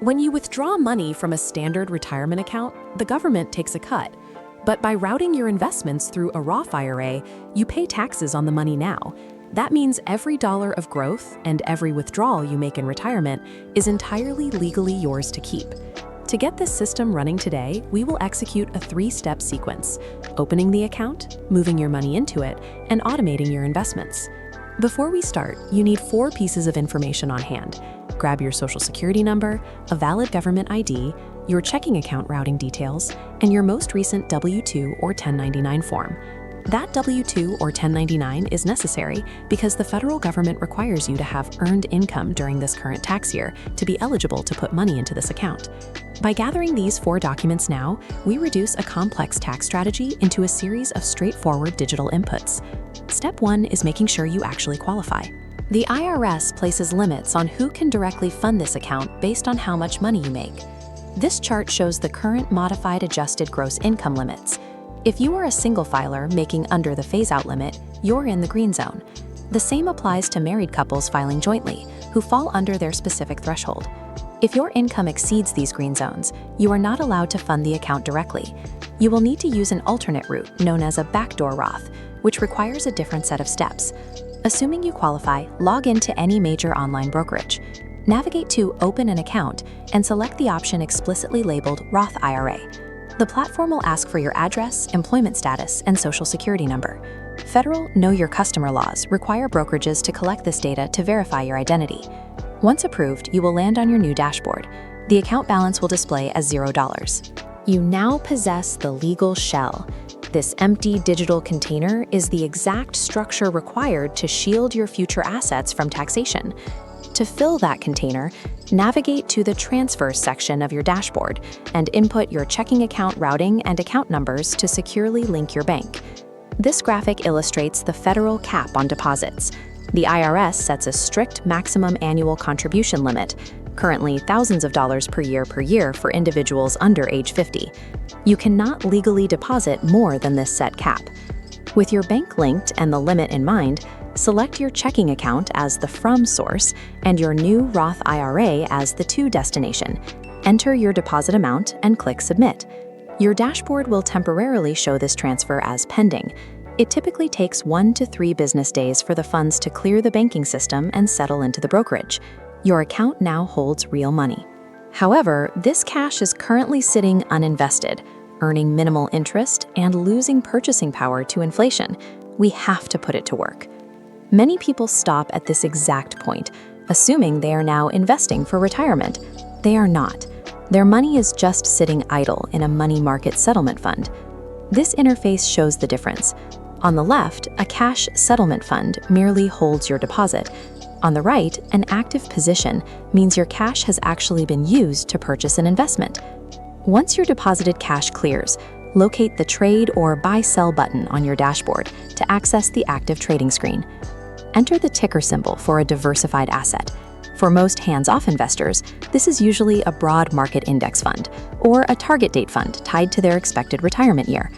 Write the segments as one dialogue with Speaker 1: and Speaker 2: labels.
Speaker 1: When you withdraw money from a standard retirement account, the government takes a cut. But by routing your investments through a Roth IRA, you pay taxes on the money now. That means every dollar of growth and every withdrawal you make in retirement is entirely legally yours to keep. To get this system running today, we will execute a 3-step sequence: opening the account, moving your money into it, and automating your investments. Before we start, you need 4 pieces of information on hand. Grab your Social Security number, a valid government ID, your checking account routing details, and your most recent W-2 or 1099 form. That W-2 or 1099 is necessary because the federal government requires you to have earned income during this current tax year to be eligible to put money into this account. By gathering these 4 documents now, we reduce a complex tax strategy into a series of straightforward digital inputs. Step 1 is making sure you actually qualify. The IRS places limits on who can directly fund this account based on how much money you make. This chart shows the current modified adjusted gross income limits. If you are a single filer making under the phase-out limit, you're in the green zone. The same applies to married couples filing jointly, who fall under their specific threshold. If your income exceeds these green zones, you are not allowed to fund the account directly. You will need to use an alternate route known as a Backdoor Roth, which requires a different set of steps. Assuming you qualify, log into any major online brokerage. Navigate to Open an Account and select the option explicitly labeled Roth IRA. The platform will ask for your address, employment status, and Social Security number. Federal Know Your Customer laws require brokerages to collect this data to verify your identity. Once approved, you will land on your new dashboard. The account balance will display as $0. You now possess the legal shell. This empty digital container is the exact structure required to shield your future assets from taxation. To fill that container, navigate to the Transfers section of your dashboard and input your checking account routing and account numbers to securely link your bank. This graphic illustrates the federal cap on deposits. The IRS sets a strict maximum annual contribution limit, currently thousands of dollars per year for individuals under age 50. You cannot legally deposit more than this set cap. With your bank linked and the limit in mind, select your checking account as the from source and your new Roth IRA as the to destination. Enter your deposit amount and click Submit. Your dashboard will temporarily show this transfer as pending. It typically takes 1 to 3 business days for the funds to clear the banking system and settle into the brokerage. Your account now holds real money. However, this cash is currently sitting uninvested, earning minimal interest and losing purchasing power to inflation. We have to put it to work. Many people stop at this exact point, assuming they are now investing for retirement. They are not. Their money is just sitting idle in a money market settlement fund. This interface shows the difference. On the left, a cash settlement fund merely holds your deposit. On the right, an active position means your cash has actually been used to purchase an investment. Once your deposited cash clears, locate the Trade or Buy/Sell button on your dashboard to access the active trading screen. Enter the ticker symbol for a diversified asset. For most hands-off investors, this is usually a broad market index fund or a target date fund tied to their expected retirement year.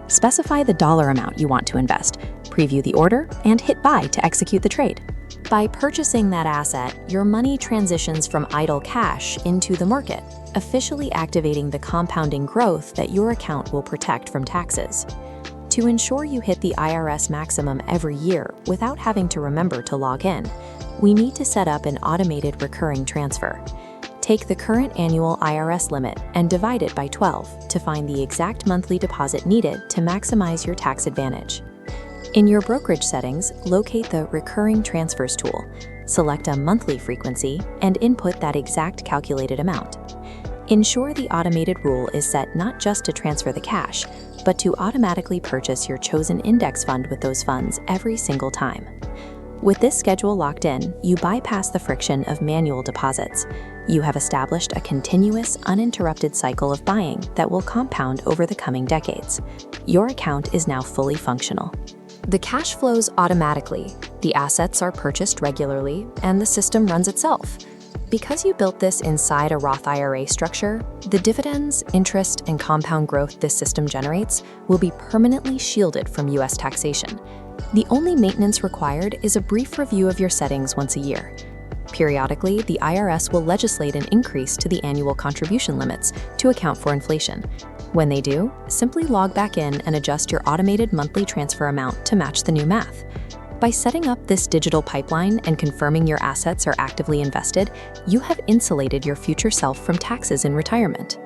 Speaker 1: Specify the dollar amount you want to invest, preview the order, and hit Buy to execute the trade. By purchasing that asset, your money transitions from idle cash into the market, officially activating the compounding growth that your account will protect from taxes. To ensure you hit the IRS maximum every year without having to remember to log in, we need to set up an automated recurring transfer. Take the current annual IRS limit and divide it by 12 to find the exact monthly deposit needed to maximize your tax advantage. In your brokerage settings, locate the Recurring Transfers tool, select a monthly frequency, and input that exact calculated amount. Ensure the automated rule is set not just to transfer the cash, but to automatically purchase your chosen index fund with those funds every single time. With this schedule locked in, you bypass the friction of manual deposits. You have established a continuous, uninterrupted cycle of buying that will compound over the coming decades. Your account is now fully functional. The cash flows automatically, the assets are purchased regularly, and the system runs itself. Because you built this inside a Roth IRA structure, the dividends, interest, and compound growth this system generates will be permanently shielded from U.S. taxation. The only maintenance required is a brief review of your settings once a year. Periodically, the IRS will legislate an increase to the annual contribution limits to account for inflation. When they do, simply log back in and adjust your automated monthly transfer amount to match the new math. By setting up this digital pipeline and confirming your assets are actively invested, you have insulated your future self from taxes in retirement.